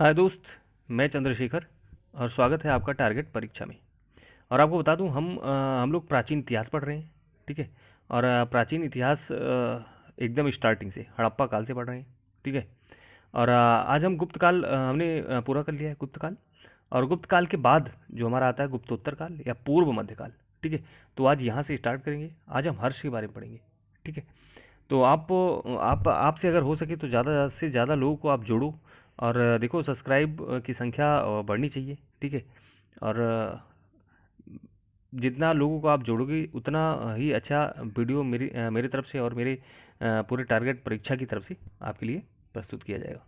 हाय दोस्त, मैं चंद्रशेखर और स्वागत है आपका टारगेट परीक्षा में। और आपको बता दूं हम लोग प्राचीन इतिहास पढ़ रहे हैं। ठीक है। और प्राचीन इतिहास एकदम स्टार्टिंग से हड़प्पा काल से पढ़ रहे हैं। ठीक है। और आज हम गुप्त काल हमने पूरा कर लिया है गुप्त काल। और गुप्त काल के बाद जो हमारा आता है गुप्तोत्तर काल या पूर्व मध्य काल। ठीक है। तो आज यहाँ से स्टार्ट करेंगे। आज हम हर्ष के बारे में पढ़ेंगे। ठीक है। तो आप आपसे अगर हो सके तो ज़्यादा से ज़्यादा लोगों को आप जोड़ो। और देखो सब्सक्राइब की संख्या बढ़नी चाहिए। ठीक है। और जितना लोगों को आप जोड़ोगे उतना ही अच्छा वीडियो मेरी तरफ से और मेरे पूरे टारगेट परीक्षा की तरफ से आपके लिए प्रस्तुत किया जाएगा।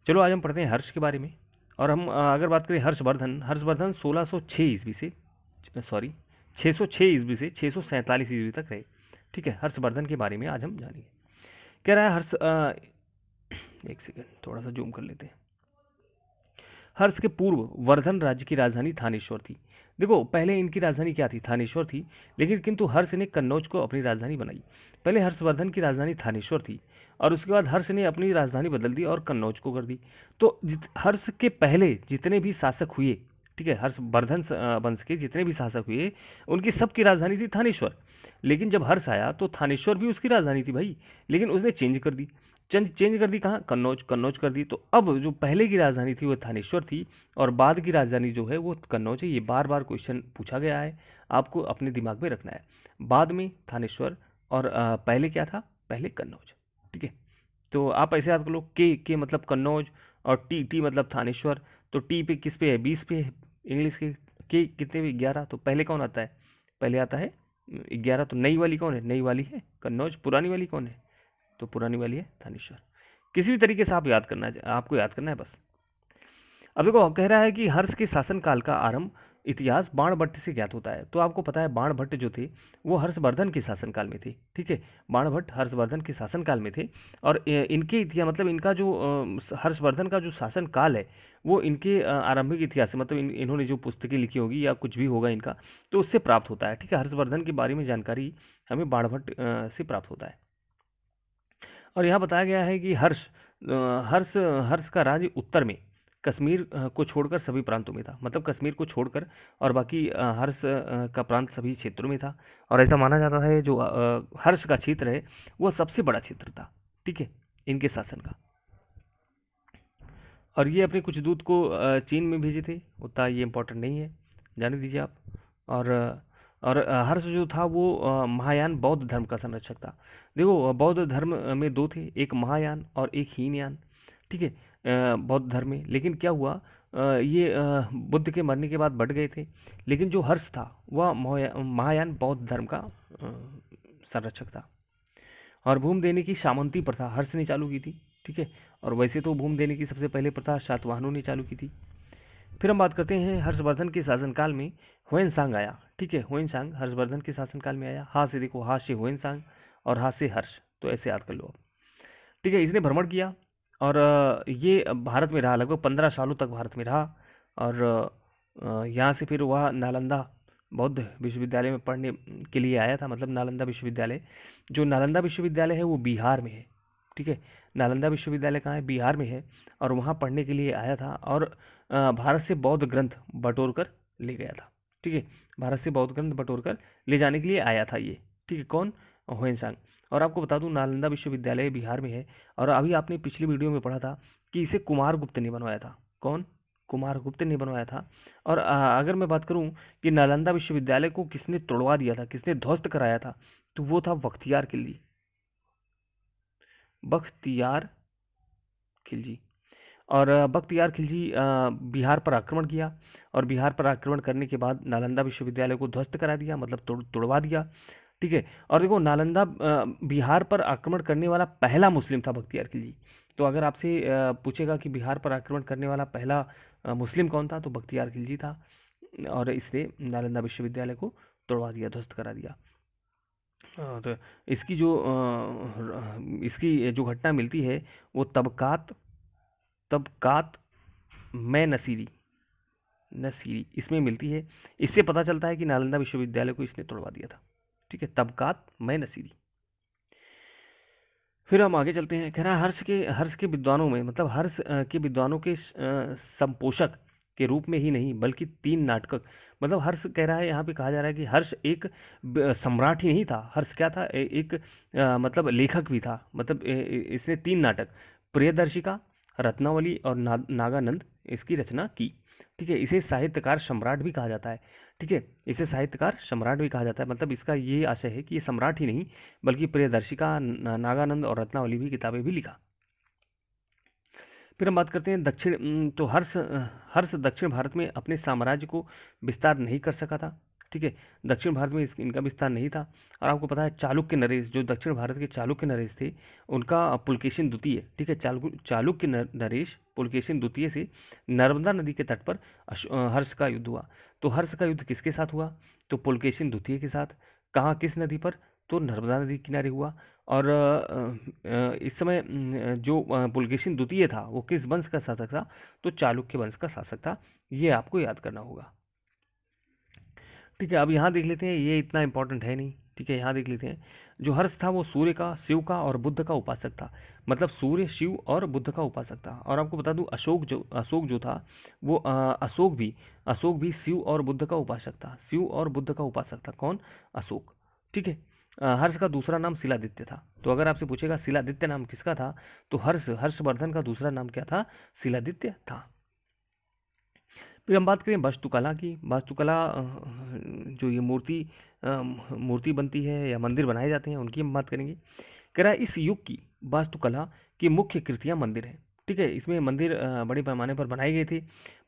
चलो आज हम पढ़ते हैं हर्ष के बारे में। और हम अगर बात करें हर्षवर्धन हर्षवर्धन 1606 ईस्वी से, सॉरी, 606 ईस्वी से 647 ईस्वी तक रहे। ठीक है। हर्षवर्धन के बारे में आज हम जानेंगे। कह रहा है एक सेकेंड, थोड़ा सा जूम कर लेते हैं। हर्ष के पूर्व वर्धन राज्य की राजधानी थानेश्वर थी। देखो पहले इनकी राजधानी क्या थी? थानेश्वर थी। लेकिन किंतु हर्ष ने कन्नौज को अपनी राजधानी बनाई। पहले हर्षवर्धन की राजधानी थानेश्वर थी और उसके बाद हर्ष ने अपनी राजधानी बदल दी और कन्नौज को कर दी। तो हर्ष के पहले जितने भी शासक हुए, ठीक है, हर्षवर्धन वंश के जितने भी शासक हुए उनकी सबकी राजधानी थी थानेश्वर। लेकिन जब हर्ष आया तो थानेश्वर भी उसकी राजधानी थी भाई, लेकिन उसने चेंज कर दी। चेंज कर दी कहाँ? कन्नौज। कन्नौज कर दी। तो अब जो पहले की राजधानी थी वो थानेश्वर थी और बाद की राजधानी जो है वो कन्नौज है। ये बार बार क्वेश्चन पूछा गया है, आपको अपने दिमाग में रखना है। बाद में थानेश्वर और पहले क्या था? पहले कन्नौज। ठीक है। तो आप ऐसे याद कर लो, के मतलब कन्नौज और टी टी मतलब थानेश्वर। तो टी पे किस पे है? 20 पे है इंग्लिश के कितने भी 11। तो पहले कौन आता है? पहले आता है 11। तो नई वाली कौन है? नई वाली है कन्नौज। पुरानी वाली कौन है? तो पुरानी वाली है थानेश्वर। किसी भी तरीके से आप याद करना है, आपको याद करना है बस। अब देखो कह रहा है कि हर्ष के शासनकाल का आरंभ इतिहास बाणभट्ट से ज्ञात होता है। तो आपको पता है बाणभट्ट जो थे वो हर्षवर्धन के शासनकाल में थे। ठीक है। बाणभट्ट हर्षवर्धन के शासनकाल में थे। और इनके इतिहास मतलब इनका जो हर्षवर्धन का जो शासनकाल है वो इनके आरंभिक इतिहास से, मतलब इन्होंने जो पुस्तकें लिखी होगी या कुछ भी होगा इनका, तो उससे प्राप्त होता है। ठीक है। हर्षवर्धन के बारे में जानकारी हमें बाणभट्ट से प्राप्त होता है। और यहाँ बताया गया है कि हर्ष हर्ष का राज्य उत्तर में कश्मीर को छोड़कर सभी प्रांतों में था। मतलब कश्मीर को छोड़कर और बाकी हर्ष का प्रांत सभी क्षेत्रों में था। और ऐसा माना जाता है जो हर्ष का क्षेत्र है वो सबसे बड़ा क्षेत्र था। ठीक है। इनके शासन का। और ये अपने कुछ दूत को चीन में भेजे थे। उतना ये इम्पोर्टेंट नहीं है, जाने दीजिए आप। और हर्ष जो था वो महायान बौद्ध धर्म का संरक्षक था। देखो बौद्ध धर्म में दो थे, एक महायान और एक हीनयान। ठीक है। बौद्ध धर्म में लेकिन क्या हुआ, ये बुद्ध के मरने के बाद बढ़ गए थे। लेकिन जो हर्ष था वह महायान बौद्ध धर्म का संरक्षक था। और भूमि देने की सामंती प्रथा हर्ष ने चालू की थी। ठीक है। और वैसे तो भूमि देने की सबसे पहले प्रथा सातवाहनों ने चालू की थी। फिर हम बात करते हैं हर्षवर्धन के शासनकाल में हुएनसांग आया। ठीक है। हुएनसांग हर्षवर्धन के शासनकाल में आया। हा से देखो, हा से हुएनसांग और हा से हर्ष। तो ऐसे याद कर लो आप। ठीक है। इसने भ्रमण किया और ये भारत में रहा, लगभग 15 सालों तक भारत में रहा। और यहाँ से फिर वह नालंदा बौद्ध विश्वविद्यालय में पढ़ने के लिए आया था। मतलब नालंदा विश्वविद्यालय, जो नालंदा विश्वविद्यालय है वो बिहार में है। ठीक है। नालंदा विश्वविद्यालय कहाँ है? बिहार में है। और वहाँ पढ़ने के लिए आया था और भारत से बौद्ध ग्रंथ बटोर कर ले गया था। ठीक है। भारत से बौद्ध ग्रंथ बटोर कर ले जाने के लिए आया था ये। ठीक है। कौन? हुएनसांग। और आपको बता दूं नालंदा विश्वविद्यालय बिहार में है। और अभी आपने पिछली वीडियो में पढ़ा था कि इसे कुमारगुप्त ने बनवाया था। कौन? कुमारगुप्त ने बनवाया था। और अगर मैं बात करूं कि नालंदा विश्वविद्यालय को किसने तोड़वा दिया था, किसने ध्वस्त कराया था, तो वो था बख्तियार खिलजी। बख्तियार खिलजी। और बख्तियार खिलजी बिहार पर आक्रमण किया। और बिहार पर आक्रमण करने के बाद नालंदा विश्वविद्यालय को ध्वस्त करा दिया, मतलब तोड़वा दिया। ठीक है। और देखो नालंदा बिहार पर आक्रमण करने वाला पहला मुस्लिम था बख्तियार खिलजी। तो अगर आपसे पूछेगा कि बिहार पर आक्रमण करने वाला पहला मुस्लिम कौन था, तो बख्तियार खिलजी था। और इसने नालंदा विश्वविद्यालय को तोड़वा दिया, ध्वस्त करा दिया। तो इसकी जो घटना मिलती है वो तबकात तबकात में नसीरी नसीरी इसमें मिलती है। इससे पता चलता है कि नालंदा विश्वविद्यालय को इसने तोड़वा दिया था। ठीक है। तबकात में नसीरी। फिर हम आगे चलते हैं। कह रहा है हर्ष के विद्वानों में, मतलब के विद्वानों के संपोषक के रूप में ही नहीं बल्कि 3 नाटक, मतलब हर्ष कह रहा है, यहाँ पे कहा जा रहा है कि हर्ष एक सम्राट ही नहीं था, हर्ष क्या था, एक मतलब लेखक भी था। मतलब इसने 3 नाटक, प्रियदर्शिका, रत्नावली और नागानंद, इसकी रचना की। ठीक है, इसे साहित्यकार सम्राट भी कहा जाता है। ठीक है, इसे साहित्यकार सम्राट भी कहा जाता है। मतलब इसका ये आशय है कि ये सम्राट ही नहीं बल्कि प्रियदर्शिका, नागानंद और रत्नावली भी किताबें भी लिखा। फिर हम बात करते हैं तो हर्ष दक्षिण भारत में अपने साम्राज्य को विस्तार नहीं कर सका था। ठीक है, दक्षिण भारत में इनका विस्तार नहीं था। और आपको पता है चालुक्य नरेश, जो दक्षिण भारत के चालुक्य नरेश थे, उनका पुलकेशिन द्वितीय, ठीक है, चालुक्य नरेश पुलकेशिन द्वितीय से नर्मदा नदी के तट पर हर्ष का युद्ध हुआ। तो हर्ष का युद्ध किसके साथ हुआ? तो पुलकेशिन द्वितीय के साथ। कहाँ, किस नदी पर? तो नर्मदा नदी किनारे हुआ। और इस समय जो पुलकेशिन द्वितीय था वो किस वंश का शासक था? तो चालुक्य वंश का शासक था। ये आपको याद करना होगा। ठीक है, अब यहाँ देख लेते हैं, ये इतना इंपॉर्टेंट है नहीं। ठीक है, यहाँ देख लेते हैं। जो हर्ष था वो सूर्य का, शिव का और बुद्ध का उपासक था। मतलब सूर्य, शिव और बुद्ध का उपासक था। और आपको बता दूं, अशोक जो था वो अशोक भी शिव और बुद्ध का उपासक था। शिव और बुद्ध का उपासक था कौन? अशोक। ठीक है। हर्ष का दूसरा नाम शिलादित्य था। तो अगर आपसे पूछेगा शिलादित्य नाम किसका था, तो हर्षवर्धन का दूसरा नाम क्या था? शिलादित्य था। फिर हम बात करें वास्तुकला की। वास्तुकला जो ये मूर्ति बनती है या मंदिर बनाए जाते हैं उनकी हम बात करेंगे। कह रहा है इस युग की वास्तुकला की मुख्य कृतियाँ मंदिर हैं। ठीक है, इसमें मंदिर बड़े पैमाने पर बनाए गए थे।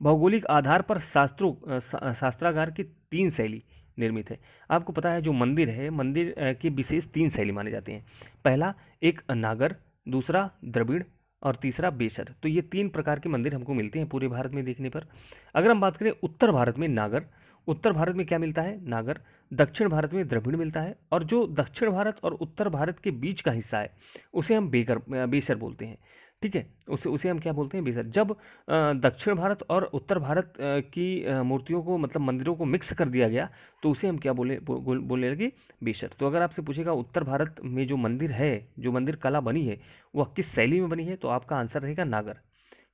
भौगोलिक आधार पर शास्त्रागार की 3 शैली निर्मित है। आपको पता है जो मंदिर है, मंदिर की विशेष 3 शैली माने जाते हैं। पहला एक नागर, दूसरा द्रविड़ और तीसरा बेसर। तो ये 3 प्रकार के मंदिर हमको मिलते हैं पूरे भारत में देखने पर। अगर हम बात करें उत्तर भारत में नागर, उत्तर भारत में क्या मिलता है? नागर। दक्षिण भारत में द्रविड़ मिलता है। और जो दक्षिण भारत और उत्तर भारत के बीच का हिस्सा है उसे हम बेसर बोलते हैं। ठीक है, उसे हम क्या बोलते हैं? बेसर। जब दक्षिण भारत और उत्तर भारत की मूर्तियों को, मतलब मंदिरों को मिक्स कर दिया गया तो उसे हम क्या बोलने लगे? बेसर। तो अगर आपसे पूछेगा उत्तर भारत में जो मंदिर है, जो मंदिर कला बनी है, वह किस शैली में बनी है, तो आपका आंसर रहेगा नागर।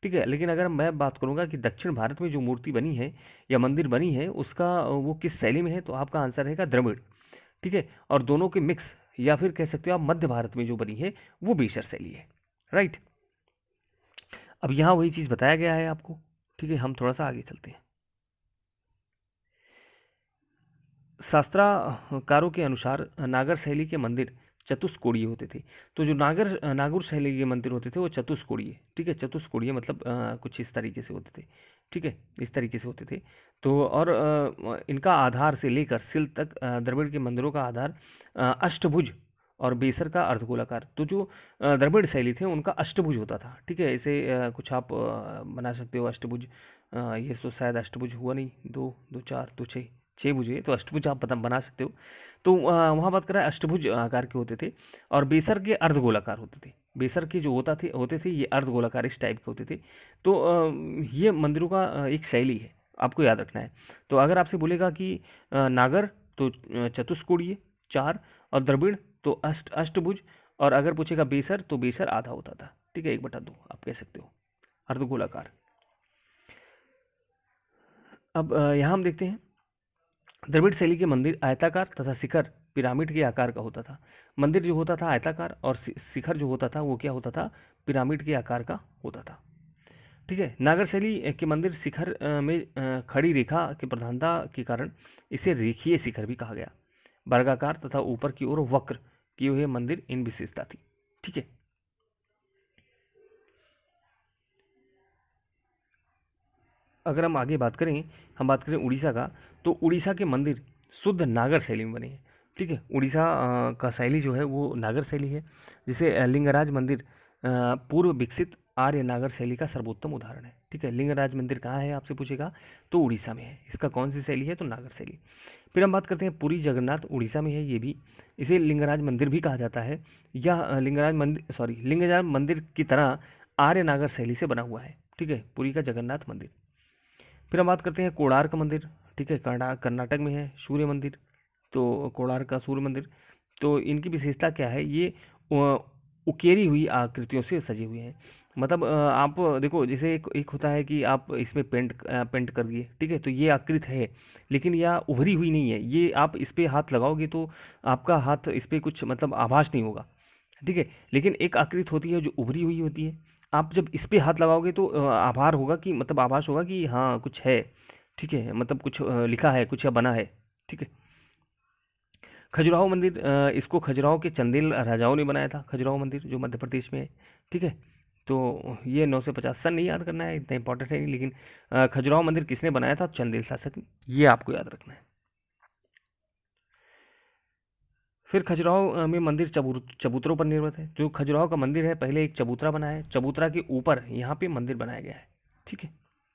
ठीक है, लेकिन अगर मैं बात करूंगा कि दक्षिण भारत में जो मूर्ति बनी है या मंदिर बनी है उसका वो किस शैली में है, तो आपका आंसर रहेगा द्रविड़। ठीक है, और दोनों के मिक्स या फिर कह सकते हो आप मध्य भारत में जो बनी है वो बेसर शैली है। राइट। अब यहाँ वही चीज़ बताया गया है आपको। ठीक है, हम थोड़ा सा आगे चलते हैं। शास्त्रकारों के अनुसार नागर शैली के मंदिर चतुष्कोणीय होते थे। तो जो नागुर शैली के मंदिर होते थे वो चतुष्कोणीय। ठीक है, चतुष्कोणीय मतलब कुछ इस तरीके से होते थे। ठीक है, इस तरीके से होते थे। तो और इनका आधार से लेकर सिल तक द्रविड़ के मंदिरों का आधार अष्टभुज और बेसर का अर्धगोलाकार। तो जो द्रविड़ शैली थे उनका अष्टभुज होता था। ठीक है, इसे कुछ आप बना सकते हो अष्टभुज। ये तो शायद अष्टभुज हुआ नहीं, 2 2 4 2 6 6 भुज है, तो अष्टभुज आप बना सकते हो। तो वहाँ बात कर रहा है अष्टभुज आकार के होते थे। और बेसर के अर्धगोलाकार होते थे। बेसर के जो होते थे ये अर्धगोलाकार इस टाइप के होते थे। तो ये मंदिरों का एक शैली है, आपको याद रखना है। तो अगर आपसे बोलेगा कि नागर तो चतुष्कोणीय 4, और द्रविड़ तो अष्टभुज, और अगर पूछेगा बेसर तो बेसर आधा होता था। ठीक है, 1/2 आप कह सकते हो, अर्धगोलाकार। अब यहाँ हम देखते हैं द्रविड़ शैली के मंदिर आयताकार तथा शिखर पिरामिड के आकार का होता था। मंदिर जो होता था आयताकार और शिखर जो होता था वो क्या होता था? पिरामिड के आकार का होता था। ठीक है, नागर शैली के मंदिर शिखर में खड़ी रेखा की प्रधानता के कारण इसे रेखीय शिखर भी कहा गया। वर्गाकार तथा ऊपर की ओर वक्र किए हुए मंदिर इन विशेषता थी। ठीक है, अगर हम आगे बात करें, हम बात करें उड़ीसा का, तो उड़ीसा के मंदिर शुद्ध नागर शैली में बने हैं। ठीक है, उड़ीसा का शैली जो है वो नागर शैली है। जिसे लिंगराज मंदिर पूर्व विकसित आर्य नागर शैली का सर्वोत्तम उदाहरण है। ठीक है, लिंगराज मंदिर कहाँ है आपसे पूछेगा, तो उड़ीसा में है। इसका कौन सी शैली है? तो नागर शैली। फिर हम बात करते हैं पुरी जगन्नाथ, उड़ीसा में है ये भी। इसे लिंगराज मंदिर भी कहा जाता है। यह लिंगराज मंदिर की तरह आर्य नागर शैली से बना हुआ है। ठीक है, पुरी का जगन्नाथ मंदिर। फिर हम बात करते हैं कोणार्क मंदिर। ठीक है, कर्नाटक में है। सूर्य मंदिर, तो कोणार्क का सूर्य मंदिर। तो इनकी विशेषता क्या है? ये उकेरी हुई आकृतियों से सजे हुए हैं। मतलब आप देखो, जैसे एक होता है कि आप इसमें पेंट कर दिए, ठीक है, तो ये आकृति है, लेकिन यह उभरी हुई नहीं है। ये आप इस पे हाथ लगाओगे तो आपका हाथ इस पे कुछ मतलब आभास नहीं होगा, ठीक है। लेकिन एक आकृति होती है जो उभरी हुई होती है, आप जब इस पे हाथ लगाओगे तो आभार होगा कि मतलब आभास होगा कि हाँ कुछ है, ठीक है, मतलब कुछ लिखा है, कुछ या बना है, ठीक है। खजुराहो मंदिर, इसको खजुराहो के चंदेल राजाओं ने बनाया था, खजुराहो मंदिर जो मध्य प्रदेश में है, ठीक है। तो ये 950 सन नहीं याद करना है, इतना इंपॉर्टेंट है नहीं, लेकिन खजुराहो मंदिर किसने बनाया था? चंदेल शासक ने, ये आपको याद रखना है। फिर खजुराहो में मंदिर चबूतरों पर निर्मित है। जो खजुराहो का मंदिर है, पहले एक चबूतरा बना है, चबूतरा के ऊपर यहाँ पे मंदिर बनाया गया है, ठीक है।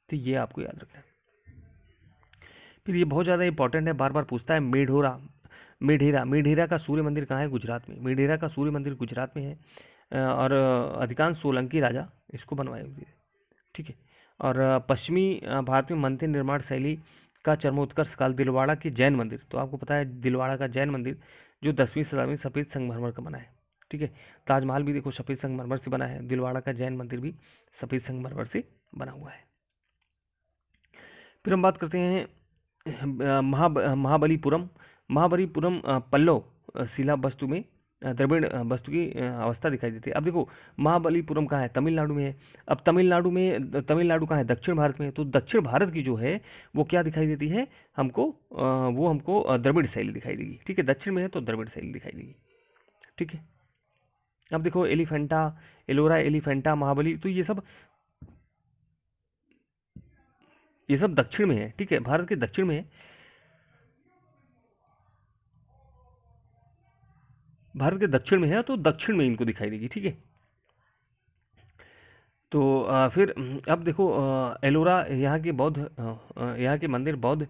तो ये आपको याद रखना है। फिर ये बहुत ज़्यादा इंपॉर्टेंट है, बार बार पूछता है, मेढोरा, मेढेरा, मेढेरा का सूर्य मंदिर कहाँ है? गुजरात में। मेढेरा का सूर्य मंदिर गुजरात में है, और अधिकांश सोलंकी राजा इसको बनवाए हुए थे, ठीक है। और पश्चिमी भारत में मंदिर निर्माण शैली का चरमोत्कर्ष काल दिलवाड़ा के जैन मंदिर, तो आपको पता है दिलवाड़ा का जैन मंदिर जो 10वीं शताब्दी में सफ़ेद संगमरमर का बना है, ठीक है। ताजमहल भी देखो सफ़ेद संगमरमर से बना है, दिलवाड़ा का जैन मंदिर भी सफ़ेद संगमरमर से बना हुआ है। फिर हम बात करते हैं महाबलीपुरम। महाबलीपुरम पल्लव शिला वस्तु में द्रविड़ वस्तु की अवस्था दिखाई देती है। अब देखो महाबलीपुरम कहाँ है? तमिलनाडु में है। अब तमिलनाडु कहाँ है? दक्षिण भारत में है। तो दक्षिण भारत की जो है वो क्या दिखाई देती है हमको? वो हमको द्रविड़ शैली दिखाई देगी, ठीक है। दक्षिण में है तो द्रविड़ शैली दिखाई देगी, ठीक है। अब देखो एलिफेंटा, एलोरा एलिफेंटा, महाबली, तो ये सब दक्षिण में है, ठीक है, भारत के दक्षिण में है। भारत के दक्षिण में है तो दक्षिण में इनको दिखाई देगी, ठीक है। तो फिर अब देखो एलोरा, यहाँ के मंदिर बौद्ध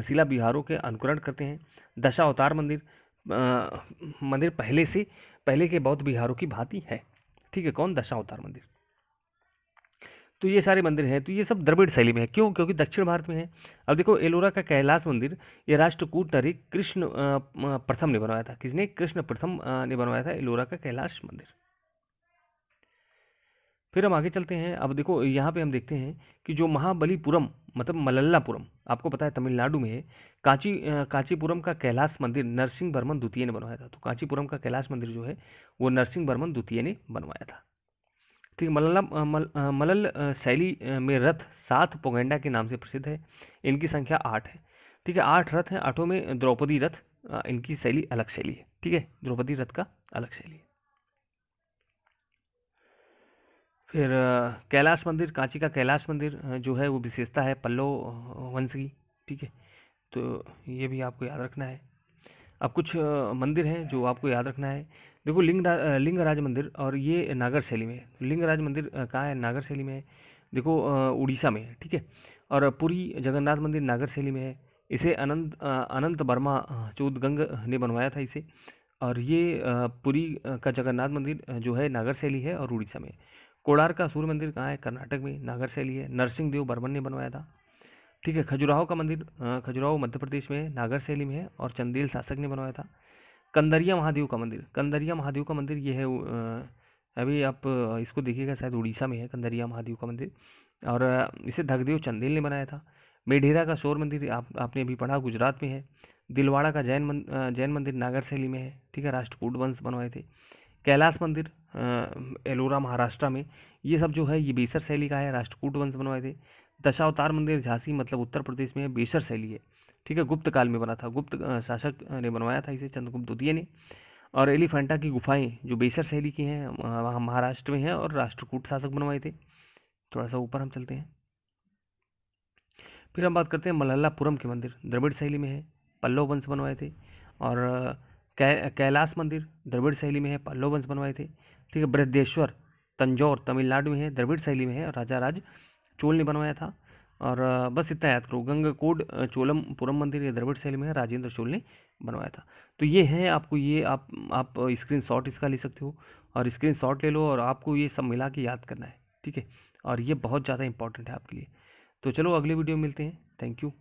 शिला विहारों के अनुकरण करते हैं। दशावतार मंदिर, मंदिर पहले के बौद्ध विहारों की भांति है, ठीक है। कौन? दशावतार मंदिर। तो ये सारे मंदिर हैं, तो ये सब द्रविड़ शैली में है। क्यों? क्योंकि दक्षिण भारत में है। अब देखो एलोरा का कैलाश मंदिर, ये राष्ट्रकूट नरेश कृष्ण प्रथम ने बनवाया था। किसने? कृष्ण प्रथम ने बनवाया था एलोरा का कैलाश मंदिर। फिर हम आगे चलते हैं। अब देखो यहाँ पे हम देखते हैं कि जो महाबलीपुरम मतलब मलल्लापुरम, आपको पता है तमिलनाडु में है। कांचीपुरम का कैलाश मंदिर नरसिंह वर्मन द्वितीय ने बनवाया था। तो कांचीपुरम का कैलाश मंदिर जो है वो नरसिंह वर्मन द्वितीय ने बनवाया था, ठीक है। मलल शैली में रथ 7 पोगैंडा के नाम से प्रसिद्ध है। इनकी संख्या 8 है, ठीक है। 8 रथ हैं, 8 में द्रौपदी रथ, इनकी शैली अलग शैली है, ठीक है। द्रौपदी रथ का अलग शैली है। फिर कैलाश मंदिर, कांची का कैलाश मंदिर जो है वो विशेषता है पल्लव वंश की, ठीक है। तो ये भी आपको याद रखना है। अब कुछ मंदिर हैं जो आपको याद रखना है। देखो लिंगराज मंदिर, और ये नागर शैली में है। लिंगराज मंदिर कहाँ है? नागर शैली में है। देखो उड़ीसा में है, ठीक है। और पुरी जगन्नाथ मंदिर नागर शैली में है। इसे अनंत वर्मा चौदगंग ने बनवाया था इसे। और ये पुरी का जगन्नाथ मंदिर जो है नागर शैली है और उड़ीसा में है। कोणार्क का सूर्य मंदिर कहाँ है? कर्नाटक में, नागर शैली है, नरसिंह देव बर्मन ने बनवाया था, ठीक है। खजुराहो का मंदिर, खजुराहो मध्य प्रदेश में है, नागर शैली में है और चंदेल शासक ने बनवाया था। कंदरिया महादेव का मंदिर, कंदरिया महादेव का मंदिर ये है अभी आप इसको देखिएगा, शायद उड़ीसा में है कंदरिया महादेव का मंदिर, और इसे धगदेव चंदेल ने बनाया था। मेढेरा का शोर मंदिर आपने अभी पढ़ा, गुजरात में है। दिलवाड़ा का जैन मंदिर नागर शैली में है, ठीक है, राष्ट्रकूट वंश बनवाए थे। कैलाश मंदिर एलोरा महाराष्ट्र में, ये सब जो है ये बेसर शैली का है, राष्ट्रकूट वंश बनवाए थे। दशावतार मंदिर झांसी मतलब उत्तर प्रदेश में है, बेसर शैली है, ठीक है। गुप्त काल में बना था, गुप्त शासक ने बनवाया था इसे, चंद्रगुप्त द्वितीय ने। और एलिफेंटा की गुफाएं जो बेसर शैली की हैं वहाँ महाराष्ट्र में है और राष्ट्रकूट शासक बनवाए थे। थोड़ा सा ऊपर हम चलते हैं। फिर हम बात करते हैं मलल्लापुरम के मंदिर, द्रविड़ शैली में है, पल्लव वंश बनवाए थे। और कैलाश मंदिर द्रविड़ शैली में है, पल्लव वंश बनवाए थे, ठीक है। बृहदेश्वर तंजौर तमिलनाडु में है, द्रविड़ शैली में है और राजा राज चोल ने बनवाया था। और बस इतना याद करो। गंगकोड चोलमपुरम मंदिर ये द्रविड़ शैली में है, राजेंद्र चोल ने बनवाया था। तो ये है आपको, ये आप स्क्रीनशॉट इसका ले सकते हो, और स्क्रीनशॉट ले लो और आपको ये सब मिला के याद करना है, ठीक है। और ये बहुत ज़्यादा इंपॉर्टेंट है आपके लिए। तो चलो अगले वीडियो में मिलते हैं। Thank you.